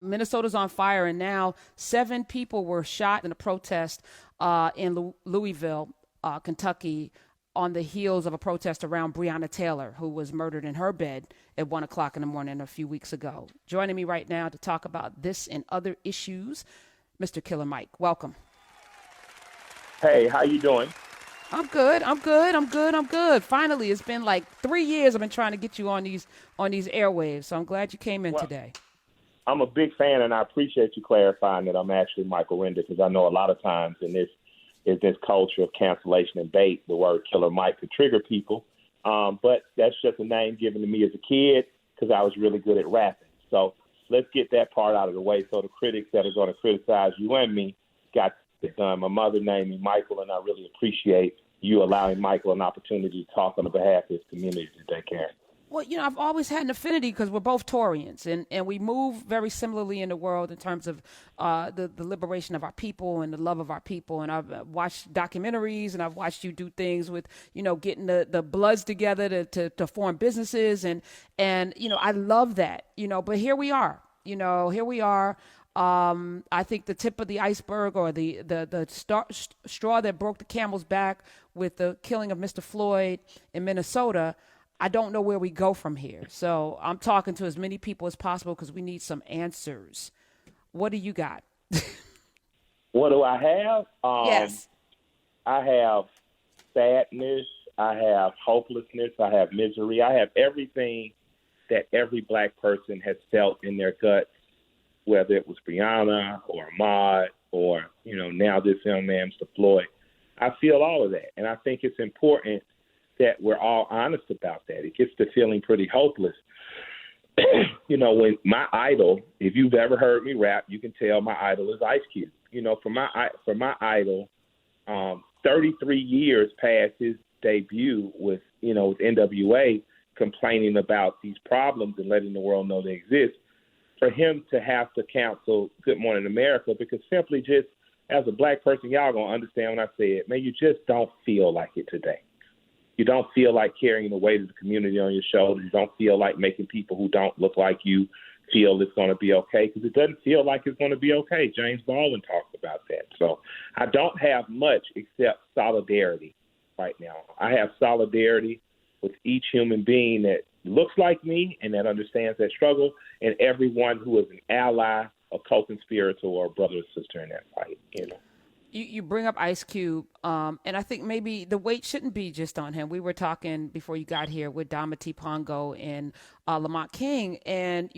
Minnesota's on fire, and now 7 people were shot in a protest in Louisville, Kentucky, on the heels of a protest around Breonna Taylor, who was murdered in her bed at 1 o'clock in the morning a few weeks ago. Joining me right now to talk about this and other issues, Mr. Killer Mike. Welcome. Hey, how you doing? I'm good. I'm good. I'm good. I'm good. Finally, it's been like 3 years I've been trying to get you on these airwaves. So I'm glad you came in Well, today. I'm a big fan, and I appreciate you clarifying that I'm actually Michael Render, because I know a lot of times in this culture of cancellation and bait, the word Killer Mike could trigger people. But that's just a name given to me as a kid because I was really good at rapping. So let's get that part out of the way so the critics that are going to criticize you and me got it done. My mother named me Michael, and I really appreciate you allowing Michael an opportunity to talk on the behalf of his community today, Karen. Well, I've always had an affinity because we're both Taurians, and we move very similarly in the world in terms of the liberation of our people and the love of our people. And I've watched documentaries, and I've watched you do things with, getting the Bloods together to form businesses. And I love that, but here we are, here we are. I think the tip of the iceberg, or the straw that broke the camel's back with the killing of Mr. Floyd in Minnesota. I don't know where we go from here. So I'm talking to as many people as possible because we need some answers. What do you got? What do I have? Yes. I have sadness. I have hopelessness. I have misery. I have everything that every black person has felt in their guts, whether it was Breonna or Ahmaud or, now this young man, Mr. Floyd. I feel all of that. And I think it's important that we're all honest about that. It gets to feeling pretty hopeless. When my idol, if you've ever heard me rap, you can tell my idol is Ice Cube. For my idol, 33 years past his debut with NWA, complaining about these problems and letting the world know they exist, for him to have to cancel Good Morning America, because simply just as a black person, y'all gonna understand when I say it, man, you just don't feel like it today. You don't feel like carrying the weight of the community on your shoulders. You don't feel like making people who don't look like you feel it's going to be okay, because it doesn't feel like it's going to be okay. James Baldwin talks about that. So I don't have much except solidarity right now. I have solidarity with each human being that looks like me and that understands that struggle, and everyone who is an ally, a co-conspirator, or a brother or sister in that fight. You bring up Ice Cube, and I think maybe the weight shouldn't be just on him. We were talking before you got here with Damati Pongo and Lamont King, and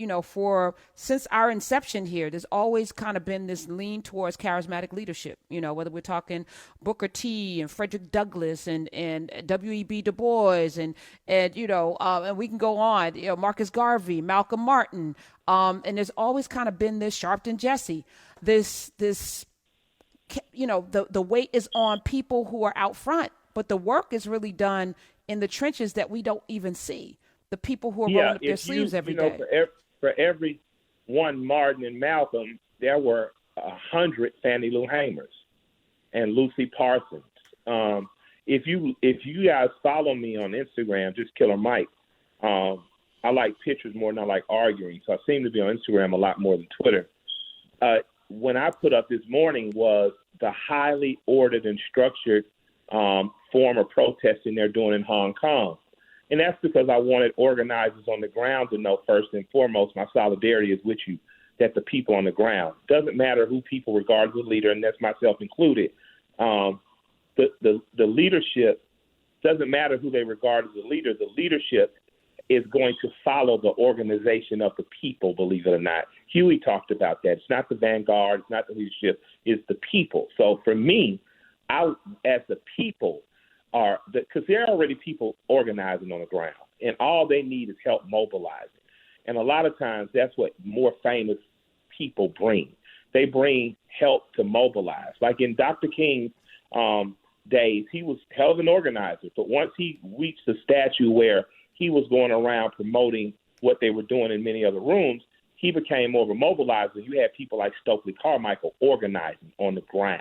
since our inception here, there's always kind of been this lean towards charismatic leadership. Whether we're talking Booker T and Frederick Douglass and W.E.B. Du Bois and we can go on. Marcus Garvey, Malcolm Martin, and there's always kind of been this Sharpton Jesse, this. The weight is on people who are out front, but the work is really done in the trenches that we don't even see. The people who are rolling up their sleeves every day. For every one Martin and Malcolm, there were 100 Fannie Lou Hamers and Lucy Parsons. If you guys follow me on Instagram, just Killer Mike, I like pictures more than I like arguing, so I seem to be on Instagram a lot more than Twitter. When I put up this morning was the highly ordered and structured form of protesting they're doing in Hong Kong. And that's because I wanted organizers on the ground to know, first and foremost, my solidarity is with you, that the people on the ground, doesn't matter who people regard as a leader, and that's myself included, the leadership, doesn't matter who they regard as a leader, the leadership is going to follow the organization of the people, believe it or not. Huey talked about that. It's not the vanguard, it's not the leadership, it's the people. So for me, as the people because there are already people organizing on the ground, and all they need is help mobilizing. And a lot of times that's what more famous people bring. They bring help to mobilize. Like in Dr. King's days, he was hell of an organizer, but once he reached the statue where he was going around promoting what they were doing in many other rooms, he became more of a mobilizer. You had people like Stokely Carmichael organizing on the ground.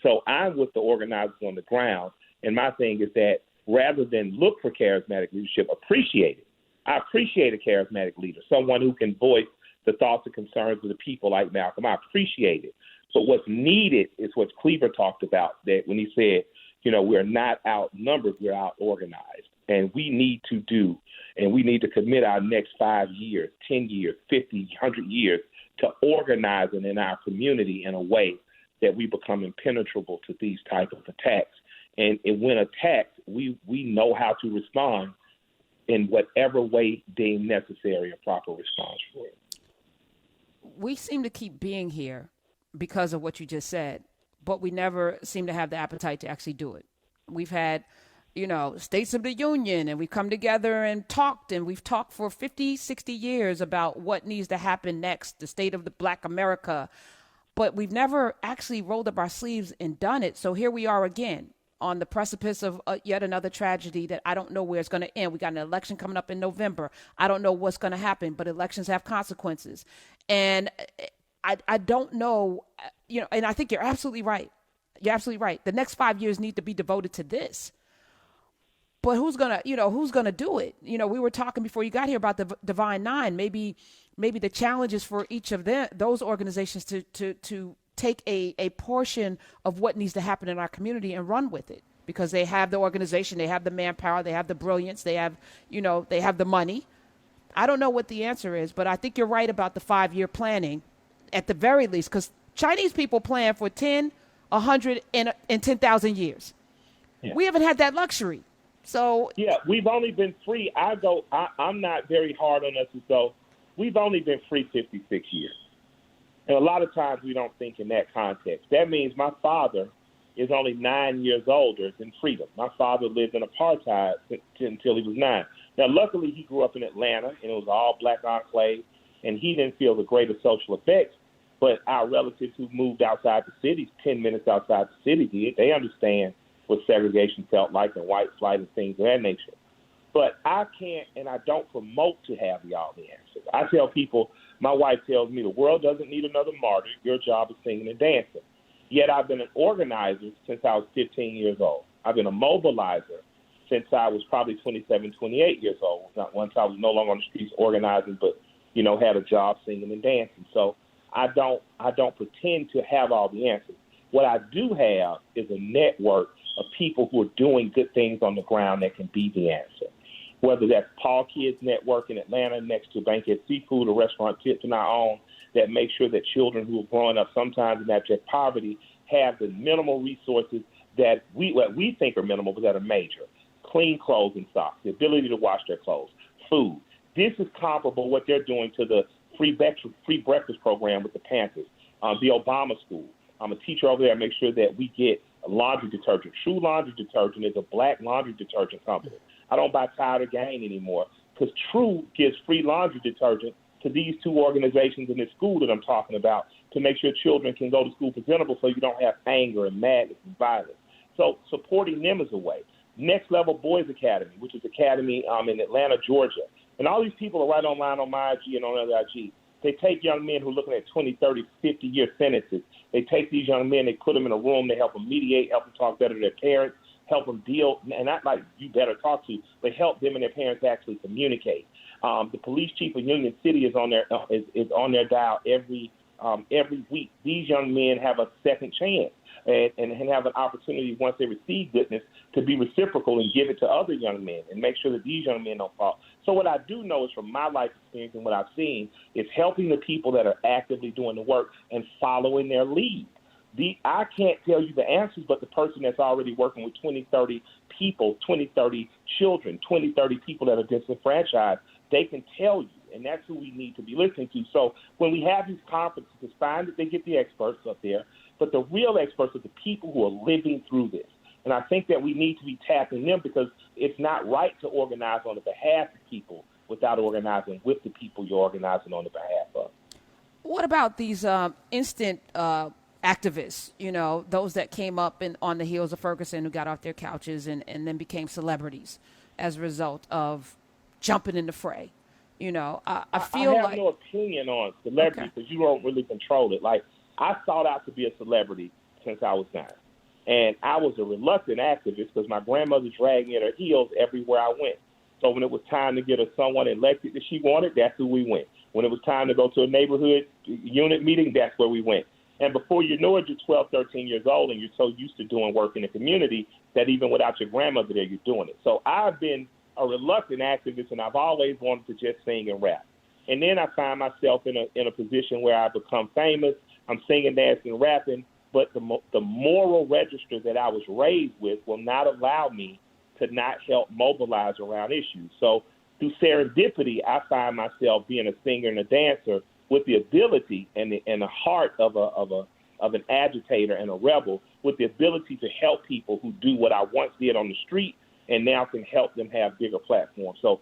So I'm with the organizers on the ground, and my thing is that rather than look for charismatic leadership, appreciate it. I appreciate a charismatic leader, someone who can voice the thoughts and concerns of the people like Malcolm. I appreciate it. But what's needed is what Cleaver talked about, that when he said, we're not outnumbered, we're out organized. And we need to commit our next 5 years, 10 years, 50, 100 years to organizing in our community in a way that we become impenetrable to these type of attacks. And when attacked, we know how to respond in whatever way deemed necessary, a proper response for it. We seem to keep being here because of what you just said, but we never seem to have the appetite to actually do it. We've had, States of the Union, and we've come together and talked, and we've talked for 50, 60 years about what needs to happen next, the state of the Black America, but we've never actually rolled up our sleeves and done it. So here we are again on the precipice of yet another tragedy that I don't know where it's going to end. We got an election coming up in November. I don't know what's going to happen, but elections have consequences. And I don't know, and I think you're absolutely right. You're absolutely right. The next 5 years need to be devoted to this. But who's gonna do it? We were talking before you got here about the Divine Nine. Maybe the challenges for each of those organizations to take a portion of what needs to happen in our community and run with it, because they have the organization, they have the manpower, they have the brilliance, they have the money. I don't know what the answer is, but I think you're right about the 5-year planning at the very least, because Chinese people plan for 10, 100, and 10,000 years. Yeah. We haven't had that luxury. So yeah, we've only been free. I'm not very hard on us, so we've only been free 56 years. And a lot of times we don't think in that context. That means my father is only 9 years older than freedom. My father lived in apartheid until he was 9. Now, luckily, he grew up in Atlanta, and it was all black enclave, and he didn't feel the greater social effects. But our relatives who moved outside the cities, 10 minutes outside the city did. They understand what segregation felt like and white flight and things of that nature. But I can't and I don't promote to have all the answers. I tell people, my wife tells me the world doesn't need another martyr. Your job is singing and dancing. Yet I've been an organizer since I was 15 years old. I've been a mobilizer since I was probably 27, 28 years old. Not once I was no longer on the streets organizing, but, had a job singing and dancing. So I don't pretend to have all the answers. What I do have is a network of people who are doing good things on the ground that can be the answer. Whether that's Paul Kids Network in Atlanta next to Bankhead Seafood, a restaurant Tips and our own, that make sure that children who are growing up sometimes in abject poverty have the minimal resources that we think are minimal, but that are major. Clean clothes and socks, the ability to wash their clothes, food. This is comparable what they're doing to the free breakfast program with the Panthers, the Obama School. I'm a teacher over there. I make sure that we get laundry detergent. True Laundry Detergent is a black laundry detergent company. I don't buy Tide or Gain anymore because True gives free laundry detergent to these two organizations in this school that I'm talking about to make sure children can go to school presentable so you don't have anger and madness and violence. So supporting them is a way. Next Level Boys Academy, which is Academy in Atlanta, Georgia. And all these people are right online on my IG and on other IG. They take young men who are looking at 20, 30, 50-year sentences. They take these young men, they put them in a room, they help them mediate, help them talk better to their parents, help them deal, and not like you better talk to, but help them and their parents actually communicate. The police chief of Union City is on their dial every week. These young men have a second chance and have an opportunity once they receive goodness to be reciprocal and give it to other young men and make sure that these young men don't fall. So what I do know is from my life experience and what I've seen is helping the people that are actively doing the work and following their lead. I can't tell you the answers, but the person that's already working with 20, 30 people, 20, 30 children, 20, 30 people that are disenfranchised, they can tell you, and that's who we need to be listening to. So when we have these conferences, it's fine that they get the experts up there, but the real experts are the people who are living through this. And I think that we need to be tapping them because it's not right to organize on the behalf of people without organizing with the people you're organizing on the behalf of. What about these instant activists, those that came up on the heels of Ferguson who got off their couches and then became celebrities as a result of jumping in the fray? I feel I have no opinion on celebrities because you don't really control it. Like, I sought out to be a celebrity since I was 9. And I was a reluctant activist because my grandmother dragged me at her heels everywhere I went. So when it was time to get someone elected that she wanted, that's who we went. When it was time to go to a neighborhood unit meeting, that's where we went. And before you know it, you're 12, 13 years old, and you're so used to doing work in the community that even without your grandmother there, you're doing it. So I've been a reluctant activist, and I've always wanted to just sing and rap. And then I find myself in a position where I become famous. I'm singing, dancing, rapping, but the moral register that I was raised with will not allow me to not help mobilize around issues. So through serendipity, I find myself being a singer and a dancer with the ability and the heart of an agitator and a rebel, with the ability to help people who do what I once did on the street and now can help them have bigger platforms. So,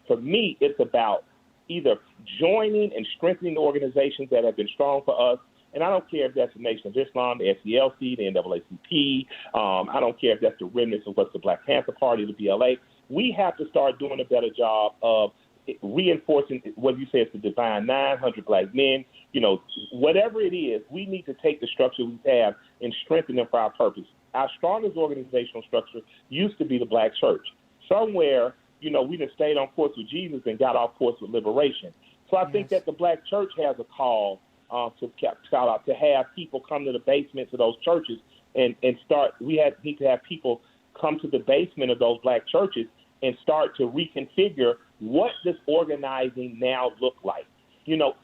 for me, it's about either joining and strengthening organizations that have been strong for us. And I don't care if that's the Nation of Islam, the SCLC, the NAACP. I don't care if that's the remnants of what's the Black Panther Party, the BLA. We have to start doing a better job of reinforcing what you say is the divine 900 black men. Whatever it is, we need to take the structure we have and strengthen them for our purpose. Our strongest organizational structure used to be the black church. Somewhere, we just stayed on course with Jesus and got off course with liberation. So I think that the black church has a call to have people come to the basements of those churches and start. We need to have people come to the basement of those black churches and start to reconfigure what does organizing now look like.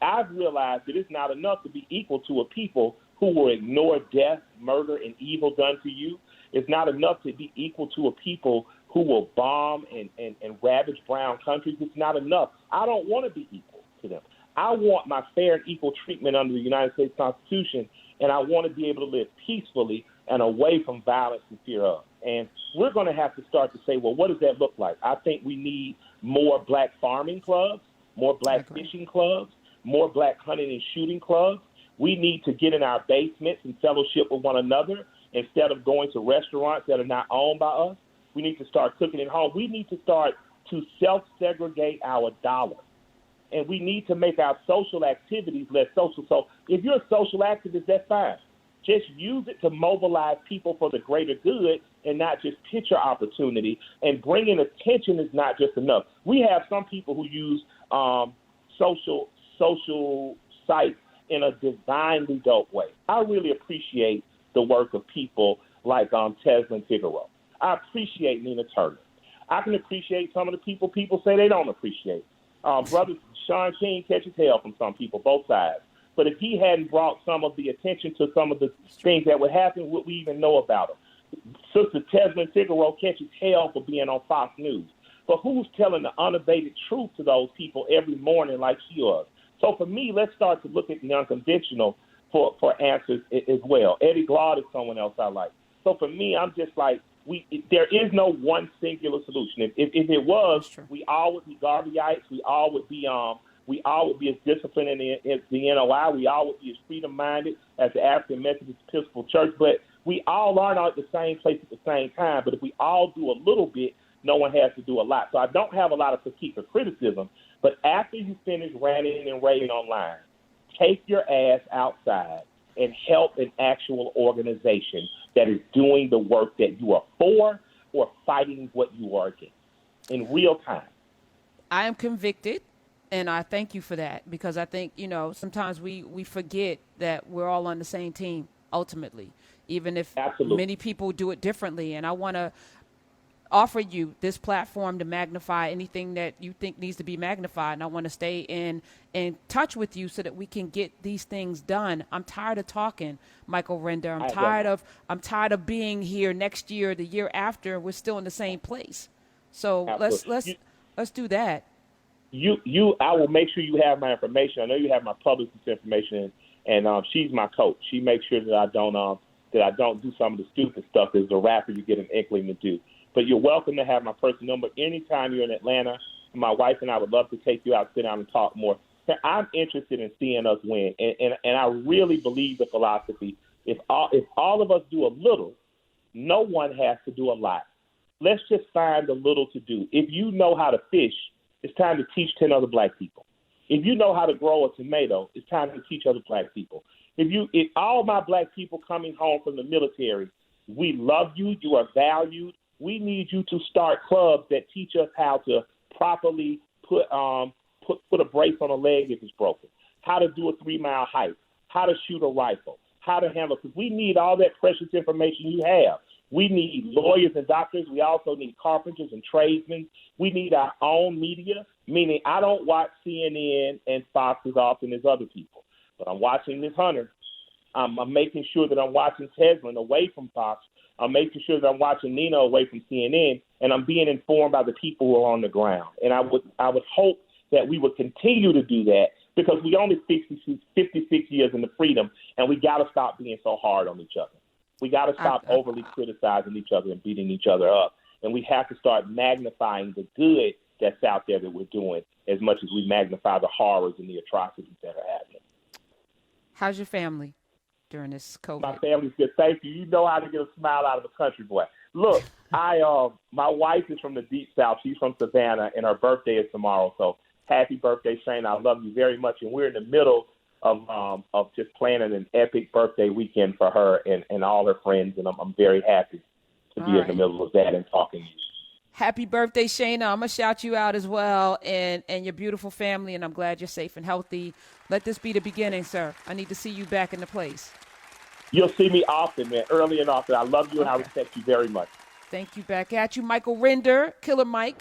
I've realized that it's not enough to be equal to a people who will ignore death, murder, and evil done to you. It's not enough to be equal to a people who will bomb and ravage brown countries. It's not enough. I don't want to be equal to them. I want my fair and equal treatment under the United States Constitution, and I want to be able to live peacefully and away from violence and fear of. And we're going to have to start to say, well, what does that look like? I think we need more black farming clubs, more black fishing clubs, more black hunting and shooting clubs. We need to get in our basements and fellowship with one another instead of going to restaurants that are not owned by us. We need to start cooking at home. We need to start to self-segregate our dollar. And we need to make our social activities less social. So if you're a social activist, that's fine. Just use it to mobilize people for the greater good and not just picture opportunity. And bringing attention is not just enough. We have some people who use social sites in a divinely dope way. I really appreciate the work of people like Teslin Figueroa. I appreciate Nina Turner. I can appreciate some of the people say they don't appreciate. Brother Sean King catches hell from some people, both sides. But if he hadn't brought some of the attention to some of the things that would happen, would we even know about him? Sister Teslin Figueroa catches hell for being on Fox News. But who's telling the unabated truth to those people every morning like she was? So for me, let's start to look at the unconventional for answers as well. Eddie Glaude is someone else I like. So for me, I'm just like, there is no one singular solution. If it was, we all would be Garveyites. We all would be as disciplined as the NOI. We all would be as freedom-minded as the African Methodist Episcopal Church. But we all aren't at the same place at the same time. But if we all do a little bit, no one has to do a lot. So I don't have a lot of critique or criticism. But after you finish ranting and raving online, take your ass outside and help an actual organization that is doing the work that you are for or fighting what you are against in real time. I am convicted, and I thank you for that, because I think, sometimes we forget that we're all on the same team ultimately, even if many people do it differently. And I want to offer you this platform to magnify anything that you think needs to be magnified. And I want to stay in touch with you so that we can get these things done. I'm tired of talking, Michael Render. I'm tired of being here next year, the year after. We're still in the same place. So let's do that. I will make sure you have my information. I know you have my publicist information, and she's my coach. She makes sure that I don't do some of the stupid stuff as a rapper you get an inkling to do. But you're welcome to have my personal number anytime you're in Atlanta. My wife and I would love to take you out, sit down, and talk more. I'm interested in seeing us win, and I really believe the philosophy. If all of us do a little, no one has to do a lot. Let's just find a little to do. If you know how to fish, it's time to teach 10 other black people. If you know how to grow a tomato, it's time to teach other black people. If all my black people coming home from the military, we love you, you are valued. We need you to start clubs that teach us how to properly put put a brace on a leg if it's broken, how to do a 3-mile hike, how to shoot a rifle, how to handle, because we need all that precious information you have. We need lawyers and doctors. We also need carpenters and tradesmen. We need our own media, meaning I don't watch CNN and Fox as often as other people, but I'm watching Ms. Hunter. I'm making sure that I'm watching Teslin away from Fox. I'm making sure that I'm watching Nino away from CNN, and I'm being informed by the people who are on the ground. And I would hope that we would continue to do that, because we only 56 years into freedom, and we got to stop being so hard on each other. We got to stop overly criticizing each other and beating each other up. And we have to start magnifying the good that's out there that we're doing as much as we magnify the horrors and the atrocities that are happening. How's your family during this COVID? My family's good. Thank you. You know how to get a smile out of a country boy. Look, my wife is from the Deep South. She's from Savannah, and her birthday is tomorrow. So happy birthday, Shane. I love you very much. And we're in the middle of just planning an epic birthday weekend for her and all her friends. And I'm very happy to be in the middle of that and talking to you. Happy birthday, Shayna. I'm going to shout you out as well, and your beautiful family, and I'm glad you're safe and healthy. Let this be the beginning, sir. I need to see you back in the place. You'll see me often, man, early and often. I love you, and I respect you very much. Thank you. Back at you. Michael Render, Killer Mike.